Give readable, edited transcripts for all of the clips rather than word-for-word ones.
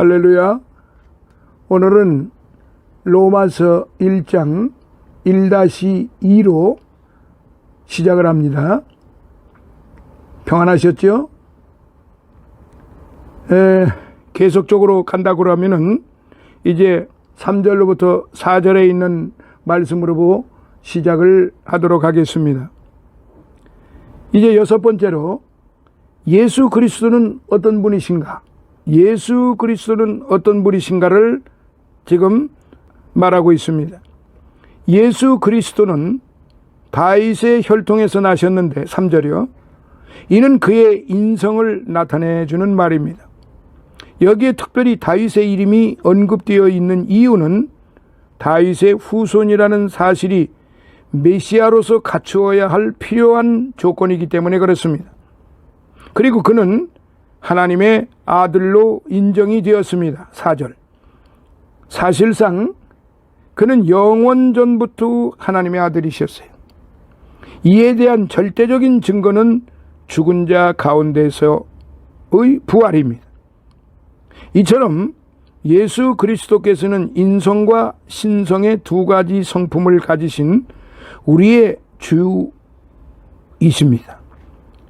할렐루야. 오늘은 로마서 1장 1-2로 시작을 합니다. 평안하셨죠? 계속적으로 간다고 그러면은 이제 3절로부터 4절에 있는 말씀으로 시작을 하도록 하겠습니다. 이제 6번째로 예수 그리스도는 어떤 분이신가? 예수 그리스도는 어떤 분이신가를 지금 말하고 있습니다. 예수 그리스도는 다윗의 혈통에서 나셨는데 3절이요. 이는 그의 인성을 나타내 주는 말입니다. 여기에 특별히 다윗의 이름이 언급되어 있는 이유는 다윗의 후손이라는 사실이 메시아로서 갖추어야 할 필요한 조건이기 때문에 그렇습니다. 그리고 그는 하나님의 아들로 인정이 되었습니다. 4절. 사실상 그는 영원 전부터 하나님의 아들이셨어요. 이에 대한 절대적인 증거는 죽은 자 가운데서의 부활입니다. 이처럼 예수 그리스도께서는 인성과 신성의 두 가지 성품을 가지신 우리의 주이십니다.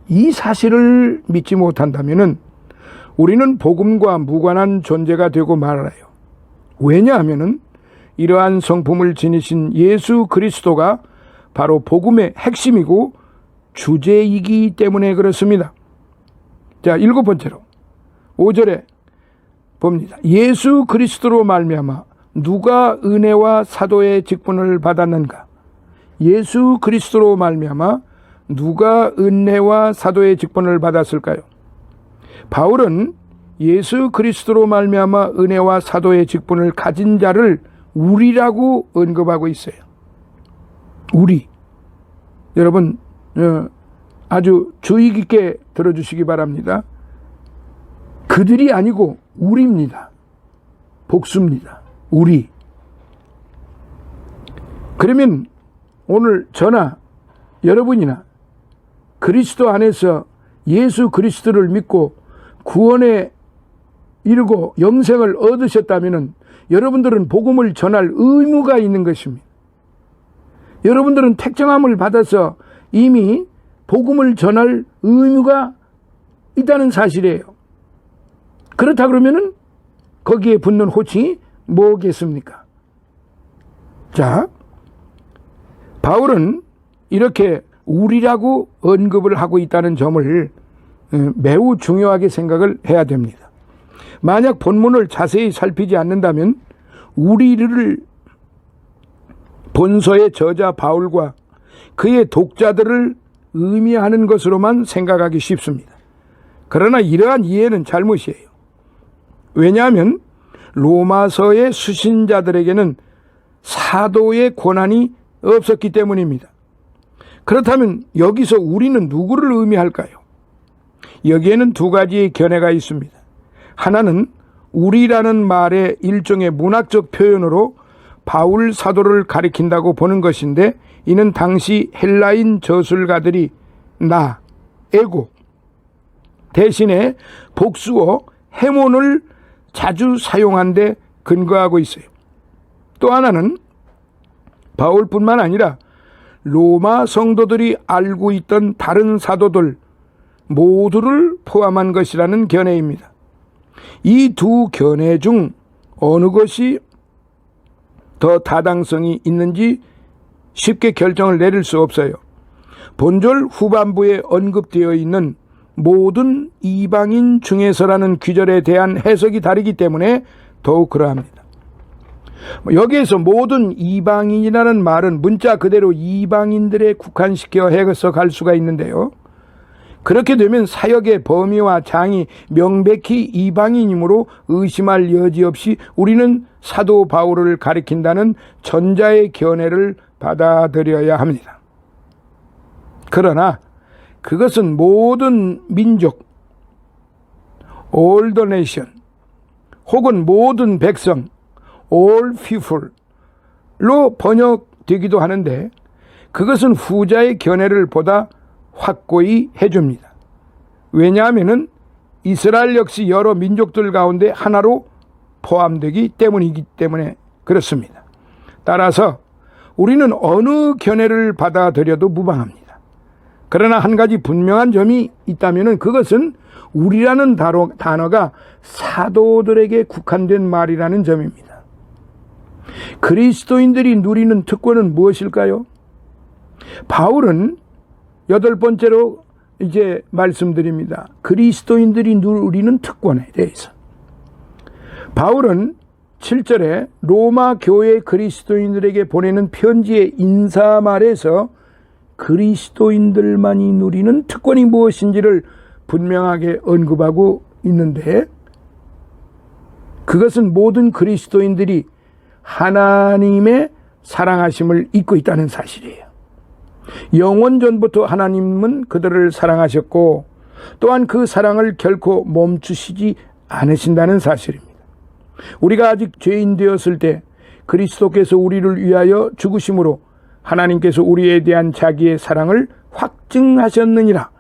이 사실을 믿지 못한다면 우리는 복음과 무관한 존재가 되고 말아요. 왜냐하면 이러한 성품을 지니신 예수 그리스도가 바로 복음의 핵심이고 주제이기 때문에 그렇습니다. 자, 7번째로 5절에 봅니다. 예수 그리스도로 말미암아 누가 은혜와 사도의 직분을 받았는가? 예수 그리스도로 말미암아 누가 은혜와 사도의 직분을 받았을까요? 바울은 예수 그리스도로 말미암아 은혜와 사도의 직분을 가진 자를 우리라고 언급하고 있어요. 우리. 여러분 아주 주의 깊게 들어주시기 바랍니다. 그들이 아니고 우리입니다. 복수입니다. 우리. 그러면 오늘 저나 여러분이나 그리스도 안에서 예수 그리스도를 믿고 구원에 이르고 영생을 얻으셨다면 여러분들은 복음을 전할 의무가 있는 것입니다. 여러분들은 택정함을 받아서 이미 복음을 전할 의무가 있다는 사실이에요. 그렇다 그러면은 거기에 붙는 호칭이 뭐겠습니까? 자, 바울은 이렇게 우리라고 언급을 하고 있다는 점을 매우 중요하게 생각을 해야 됩니다. 만약 본문을 자세히 살피지 않는다면 우리를 본서의 저자 바울과 그의 독자들을 의미하는 것으로만 생각하기 쉽습니다. 그러나 이러한 이해는 잘못이에요. 왜냐하면 로마서의 수신자들에게는 사도의 권한이 없었기 때문입니다. 그렇다면 여기서 우리는 누구를 의미할까요? 여기에는 두 가지의 견해가 있습니다. 하나는 우리라는 말의 일종의 문학적 표현으로 바울 사도를 가리킨다고 보는 것인데, 이는 당시 헬라인 저술가들이 나, 에고 대신에 복수어 헤몬을 자주 사용한 데 근거하고 있어요. 또 하나는 바울뿐만 아니라 로마 성도들이 알고 있던 다른 사도들 모두를 포함한 것이라는 견해입니다. 이 두 견해 중 어느 것이 더 타당성이 있는지 쉽게 결정을 내릴 수 없어요. 본절 후반부에 언급되어 있는 모든 이방인 중에서라는 귀절에 대한 해석이 다르기 때문에 더욱 그러합니다. 여기에서 모든 이방인이라는 말은 문자 그대로 이방인들에 국한시켜 해석할 수가 있는데요. 그렇게 되면 사역의 범위와 장이 명백히 이방인이므로 의심할 여지 없이 우리는 사도 바울을 가리킨다는 전자의 견해를 받아들여야 합니다. 그러나 그것은 모든 민족, all the nation, 혹은 모든 백성, all people로 번역되기도 하는데, 그것은 후자의 견해를 보다 확고히 해줍니다. 왜냐하면 이스라엘 역시 여러 민족들 가운데 하나로 포함되기 때문이기 때문에 그렇습니다. 따라서 우리는 어느 견해를 받아들여도 무방합니다. 그러나 한 가지 분명한 점이 있다면 그것은 우리라는 단어가 사도들에게 국한된 말이라는 점입니다. 그리스도인들이 누리는 특권은 무엇일까요? 바울은 8번째로 이제 말씀드립니다. 그리스도인들이 누리는 특권에 대해서. 바울은 7절에 로마 교회 그리스도인들에게 보내는 편지의 인사말에서 그리스도인들만이 누리는 특권이 무엇인지를 분명하게 언급하고 있는데, 그것은 모든 그리스도인들이 하나님의 사랑하심을 잊고 있다는 사실이에요. 영원전부터 하나님은 그들을 사랑하셨고 또한 그 사랑을 결코 멈추시지 않으신다는 사실입니다. 우리가 아직 죄인 되었을 때 그리스도께서 우리를 위하여 죽으심으로 하나님께서 우리에 대한 자기의 사랑을 확증하셨느니라.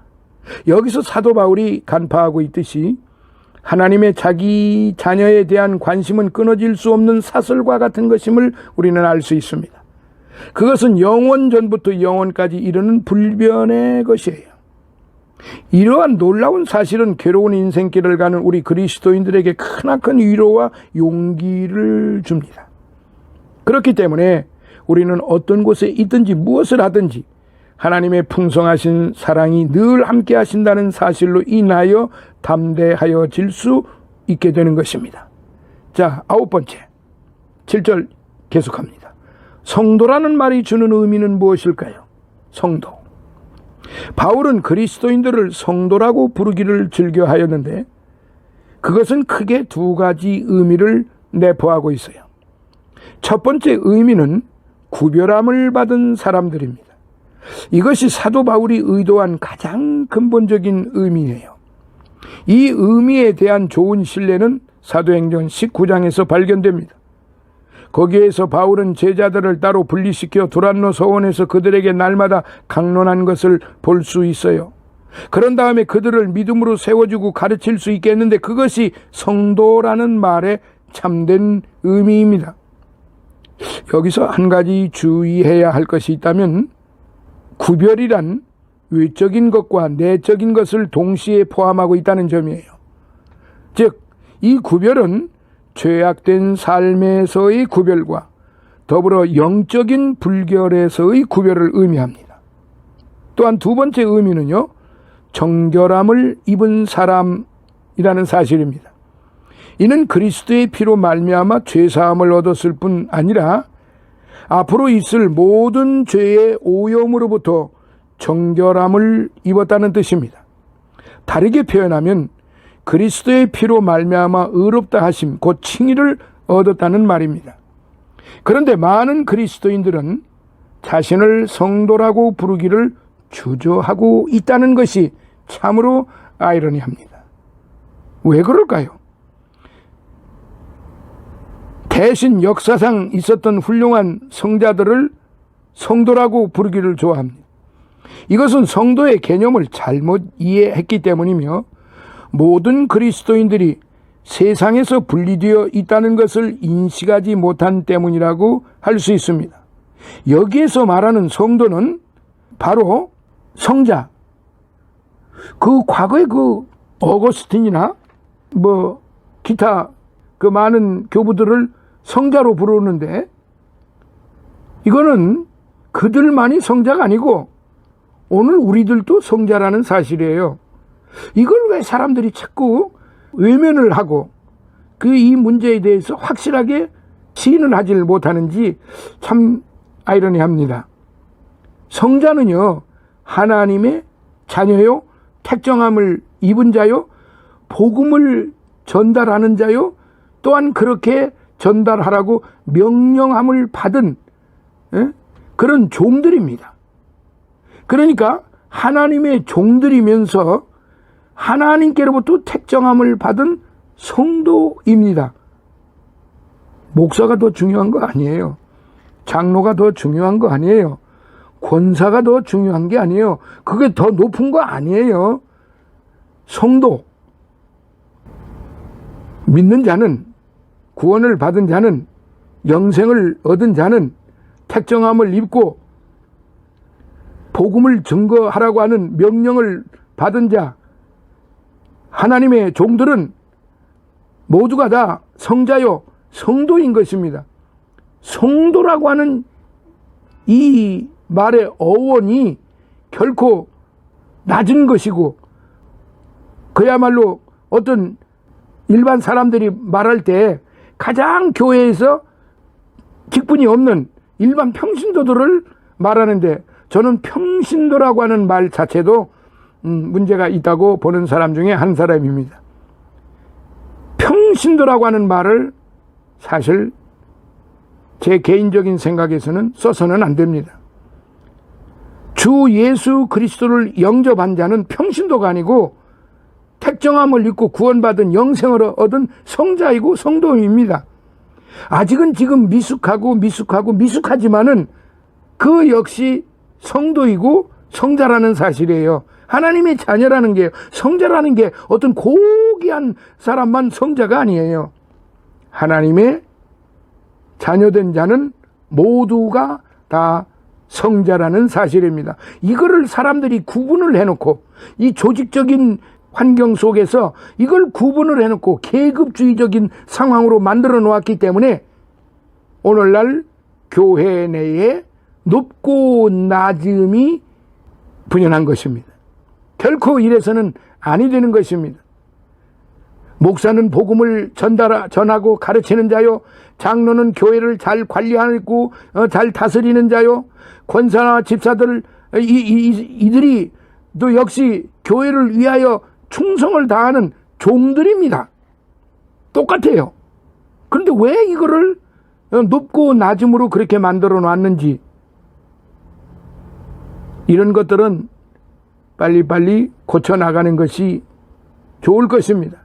여기서 사도 바울이 간파하고 있듯이 하나님의 자기 자녀에 대한 관심은 끊어질 수 없는 사슬과 같은 것임을 우리는 알 수 있습니다. 그것은 영원 전부터 영원까지 이르는 불변의 것이에요. 이러한 놀라운 사실은 괴로운 인생길을 가는 우리 그리스도인들에게 크나큰 위로와 용기를 줍니다. 그렇기 때문에 우리는 어떤 곳에 있든지 무엇을 하든지 하나님의 풍성하신 사랑이 늘 함께 하신다는 사실로 인하여 담대하여질 수 있게 되는 것입니다. 자, 9번째 7절 계속합니다. 성도라는 말이 주는 의미는 무엇일까요? 성도. 바울은 그리스도인들을 성도라고 부르기를 즐겨하였는데 그것은 크게 두 가지 의미를 내포하고 있어요. 첫 번째 의미는 구별함을 받은 사람들입니다. 이것이 사도 바울이 의도한 가장 근본적인 의미예요. 이 의미에 대한 좋은 신뢰는 사도행전 19장에서 발견됩니다. 거기에서 바울은 제자들을 따로 분리시켜 두란노 서원에서 그들에게 날마다 강론한 것을 볼 수 있어요. 그런 다음에 그들을 믿음으로 세워주고 가르칠 수 있게 했는데 그것이 성도라는 말의 참된 의미입니다. 여기서 한 가지 주의해야 할 것이 있다면 구별이란 외적인 것과 내적인 것을 동시에 포함하고 있다는 점이에요. 즉, 이 구별은 죄악된 삶에서의 구별과 더불어 영적인 불결에서의 구별을 의미합니다. 또한 두 번째 의미는요, 정결함을 입은 사람이라는 사실입니다. 이는 그리스도의 피로 말미암아 죄사함을 얻었을 뿐 아니라 앞으로 있을 모든 죄의 오염으로부터 정결함을 입었다는 뜻입니다. 다르게 표현하면 그리스도의 피로 말미암아 의롭다 하심, 곧 칭의를 얻었다는 말입니다. 그런데 많은 그리스도인들은 자신을 성도라고 부르기를 주저하고 있다는 것이 참으로 아이러니합니다. 왜 그럴까요? 대신 역사상 있었던 훌륭한 성자들을 성도라고 부르기를 좋아합니다. 이것은 성도의 개념을 잘못 이해했기 때문이며 모든 그리스도인들이 세상에서 분리되어 있다는 것을 인식하지 못한 때문이라고 할 수 있습니다. 여기에서 말하는 성도는 바로 성자, 그 과거의 그 어거스틴이나 기타 그 많은 교부들을 성자로 부르는데 이거는 그들만이 성자가 아니고 오늘 우리들도 성자라는 사실이에요. 이걸 왜 사람들이 자꾸 외면을 하고 이 문제에 대해서 확실하게 시인을 하지 못하는지 참 아이러니합니다. 성자는요, 하나님의 자녀요, 택정함을 입은 자요, 복음을 전달하는 자요, 또한 그렇게 전달하라고 명령함을 받은 그런 종들입니다. 그러니까 하나님의 종들이면서 하나님께로부터 택정함을 받은 성도입니다. 목사가 더 중요한 거 아니에요. 장로가 더 중요한 거 아니에요. 권사가 더 중요한 게 아니에요. 그게 더 높은 거 아니에요. 성도. 믿는 자는 구원을 받은 자는, 영생을 얻은 자는, 택정함을 입고 복음을 증거하라고 하는 명령을 받은 자, 하나님의 종들은 모두가 다 성자요 성도인 것입니다. 성도라고 하는 이 말의 어원이 결코 낮은 것이고, 그야말로 어떤 일반 사람들이 말할 때 가장 교회에서 직분이 없는 일반 평신도들을 말하는데, 저는 평신도라고 하는 말 자체도 문제가 있다고 보는 사람 중에 한 사람입니다. 평신도라고 하는 말을 사실 제 개인적인 생각에서는 써서는 안 됩니다. 주 예수 그리스도를 영접한 자는 평신도가 아니고 택정함을 입고 구원받은 영생을 얻은 성자이고 성도입니다. 아직은 지금 미숙하지만은 그 역시 성도이고 성자라는 사실이에요. 하나님의 자녀라는 게, 성자라는 게 어떤 고귀한 사람만 성자가 아니에요. 하나님의 자녀된 자는 모두가 다 성자라는 사실입니다. 이거를 사람들이 구분을 해놓고, 이 조직적인 환경 속에서 이걸 구분을 해놓고 계급주의적인 상황으로 만들어 놓았기 때문에 오늘날 교회 내에 높고 낮음이 분연한 것입니다. 결코 이래서는 아니 되는 것입니다. 목사는 복음을 전하고 가르치는 자요, 장로는 교회를 잘 관리하고 잘 다스리는 자요, 권사나 집사들 이들이 또 역시 교회를 위하여 충성을 다하는 종들입니다. 똑같아요. 그런데 왜 이거를 높고 낮음으로 그렇게 만들어 놨는지, 이런 것들은 빨리빨리 고쳐나가는 것이 좋을 것입니다.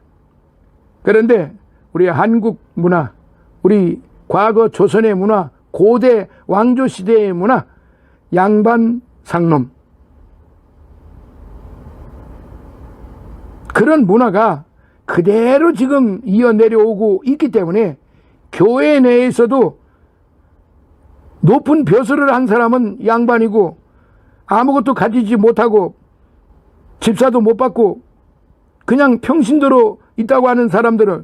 그런데 우리 한국 문화, 우리 과거 조선의 문화, 고대 왕조 시대의 문화, 양반 상놈, 그런 문화가 그대로 지금 이어 내려오고 있기 때문에 교회 내에서도 높은 벼슬을 한 사람은 양반이고 아무것도 가지지 못하고 집사도 못 받고 그냥 평신도로 있다고 하는 사람들은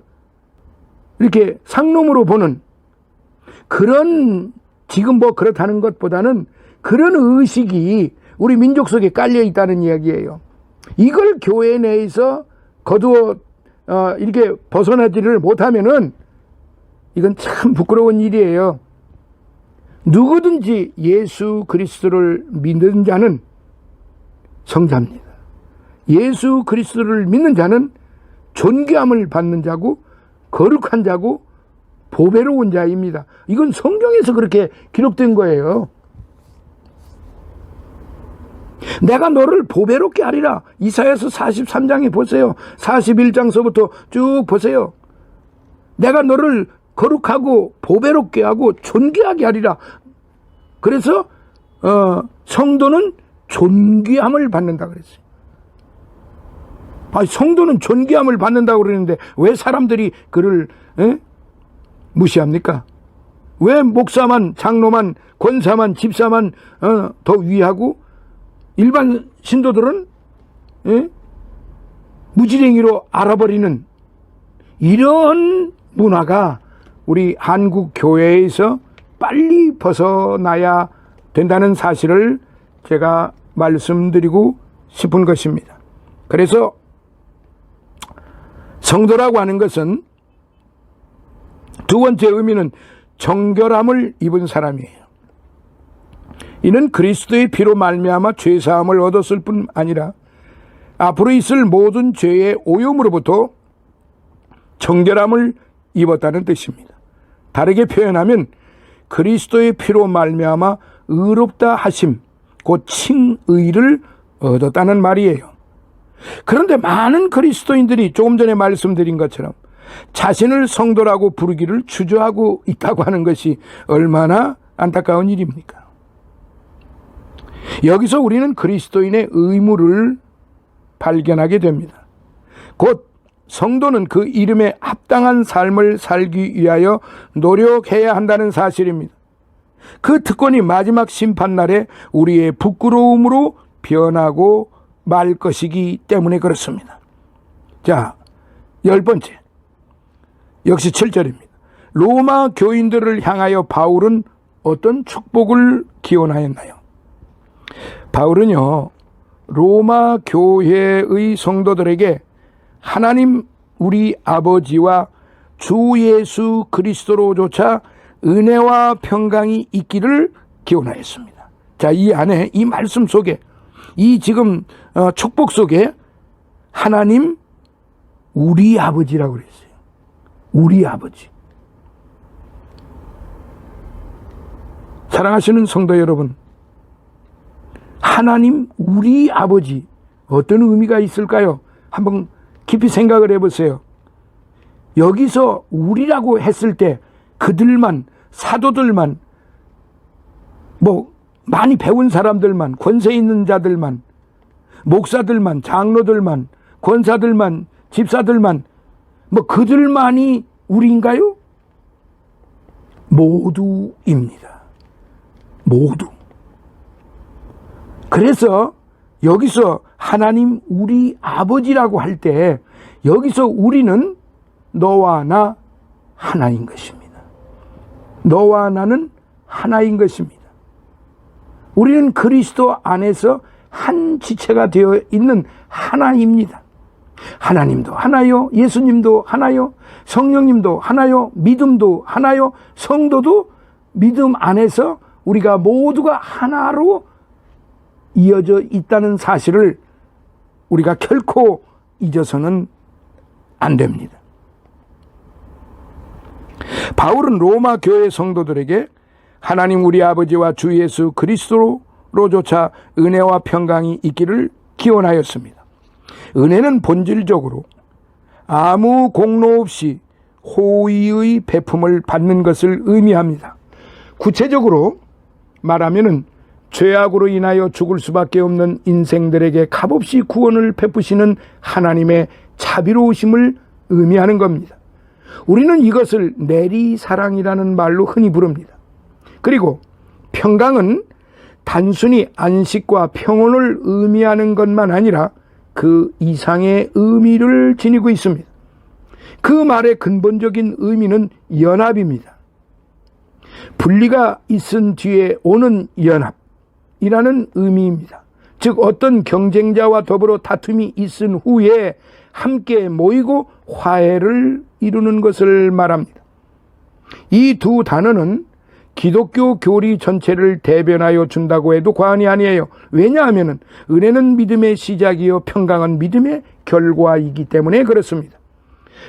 이렇게 상놈으로 보는, 그런, 지금 뭐 그렇다는 것보다는 그런 의식이 우리 민족 속에 깔려 있다는 이야기예요. 이걸 교회 내에서 거두어 이렇게 벗어나지를 못하면은 이건 참 부끄러운 일이에요. 누구든지 예수 그리스도를 믿는 자는 성자입니다. 예수 그리스도를 믿는 자는 존귀함을 받는 자고 거룩한 자고 보배로운 자입니다. 이건 성경에서 그렇게 기록된 거예요. 내가 너를 보배롭게 하리라. 이사야서 43장에 보세요. 41장서부터 쭉 보세요. 내가 너를 거룩하고 보배롭게 하고 존귀하게 하리라. 그래서 성도는 존귀함을 받는다 그랬어요. 성도는 존귀함을 받는다고 그러는데 왜 사람들이 그를 무시합니까? 왜 목사만, 장로만, 권사만, 집사만 더 위하고 일반 신도들은 무지랭이로 알아버리는 이런 문화가 우리 한국 교회에서 빨리 벗어나야 된다는 사실을 제가 말씀드리고 싶은 것입니다. 그래서 성도라고 하는 것은 두 번째 의미는 정결함을 입은 사람이에요. 이는 그리스도의 피로 말미암아 죄사함을 얻었을 뿐 아니라 앞으로 있을 모든 죄의 오염으로부터 정결함을 입었다는 뜻입니다. 다르게 표현하면 그리스도의 피로 말미암아 의롭다 하심, 곧 칭의를 얻었다는 말이에요. 그런데 많은 그리스도인들이 조금 전에 말씀드린 것처럼 자신을 성도라고 부르기를 주저하고 있다고 하는 것이 얼마나 안타까운 일입니까? 여기서 우리는 그리스도인의 의무를 발견하게 됩니다. 곧 성도는 그 이름에 합당한 삶을 살기 위하여 노력해야 한다는 사실입니다. 그 특권이 마지막 심판날에 우리의 부끄러움으로 변하고 말 것이기 때문에 그렇습니다. 자, 10번째. 역시 7절입니다. 로마 교인들을 향하여 바울은 어떤 축복을 기원하였나요? 바울은요, 로마 교회의 성도들에게 하나님 우리 아버지와 주 예수 그리스도로조차 은혜와 평강이 있기를 기원하였습니다. 자, 이 안에, 이 말씀 속에, 이 지금 축복 속에 하나님 우리 아버지라고 그랬어요. 우리 아버지. 사랑하시는 성도 여러분, 하나님 우리 아버지, 어떤 의미가 있을까요? 한번 깊이 생각을 해보세요. 여기서 우리라고 했을 때 그들만, 사도들만, 많이 배운 사람들만, 권세 있는 자들만, 목사들만, 장로들만, 권사들만, 집사들만, 그들만이 우리인가요? 모두입니다. 모두. 그래서 여기서 하나님 우리 아버지라고 할 때 여기서 우리는 너와 나 하나인 것입니다. 너와 나는 하나인 것입니다. 우리는 그리스도 안에서 한 지체가 되어 있는 하나입니다. 하나님도 하나요, 예수님도 하나요, 성령님도 하나요, 믿음도 하나요, 성도도 믿음 안에서 우리가 모두가 하나로 이어져 있다는 사실을 우리가 결코 잊어서는 안 됩니다. 바울은 로마 교회 성도들에게 하나님 우리 아버지와 주 예수 그리스도로조차 은혜와 평강이 있기를 기원하였습니다. 은혜는 본질적으로 아무 공로 없이 호의의 베품을 받는 것을 의미합니다. 구체적으로 말하면은 죄악으로 인하여 죽을 수밖에 없는 인생들에게 값없이 구원을 베푸시는 하나님의 자비로우심을 의미하는 겁니다. 우리는 이것을 내리사랑이라는 말로 흔히 부릅니다. 그리고 평강은 단순히 안식과 평온을 의미하는 것만 아니라 그 이상의 의미를 지니고 있습니다. 그 말의 근본적인 의미는 연합입니다. 분리가 있은 뒤에 오는 연합이라는 의미입니다. 즉 어떤 경쟁자와 더불어 다툼이 있은 후에 함께 모이고 화해를 이루는 것을 말합니다. 이 두 단어는 기독교 교리 전체를 대변하여 준다고 해도 과언이 아니에요. 왜냐하면 은혜는 믿음의 시작이요 평강은 믿음의 결과이기 때문에 그렇습니다.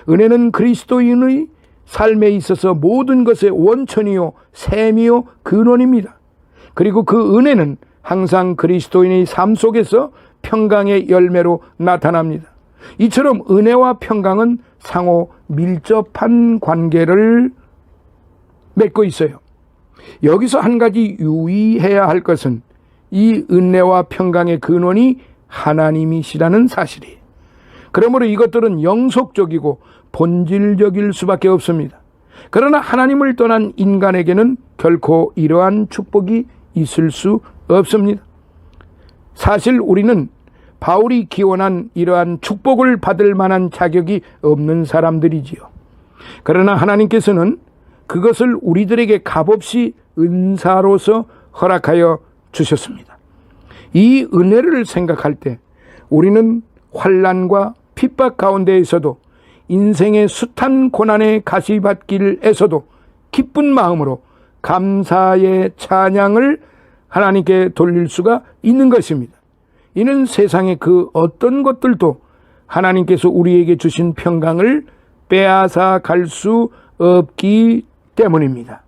은혜는 그리스도인의 삶에 있어서 모든 것의 원천이요 셈이요 근원입니다. 그리고 그 은혜는 항상 그리스도인의 삶 속에서 평강의 열매로 나타납니다. 이처럼 은혜와 평강은 상호 밀접한 관계를 맺고 있어요. 여기서 한 가지 유의해야 할 것은 이 은혜와 평강의 근원이 하나님이시라는 사실이에요. 그러므로 이것들은 영속적이고 본질적일 수밖에 없습니다. 그러나 하나님을 떠난 인간에게는 결코 이러한 축복이 있을 수 없습니다. 사실 우리는 바울이 기원한 이러한 축복을 받을 만한 자격이 없는 사람들이지요. 그러나 하나님께서는 그것을 우리들에게 값없이 은사로서 허락하여 주셨습니다. 이 은혜를 생각할 때 우리는 환난과 핍박 가운데에서도 인생의 숱한 고난의 가시밭길에서도 기쁜 마음으로 감사의 찬양을 하나님께 돌릴 수가 있는 것입니다. 이는 세상의 그 어떤 것들도 하나님께서 우리에게 주신 평강을 빼앗아 갈 수 없기 때문입니다.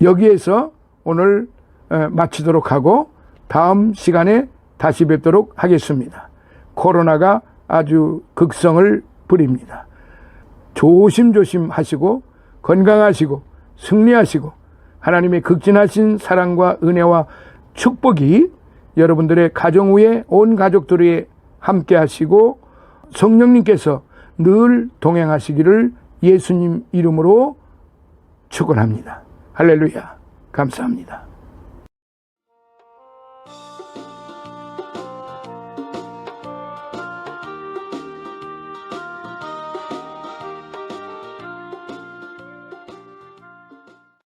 여기에서 오늘 마치도록 하고 다음 시간에 다시 뵙도록 하겠습니다. 코로나가 아주 극성을 부립니다. 조심조심 하시고 건강하시고 승리하시고 하나님의 극진하신 사랑과 은혜와 축복이 여러분들의 가정 위에 온 가족들이 함께 하시고 성령님께서 늘 동행하시기를 예수님 이름으로 축원합니다. 할렐루야. 감사합니다.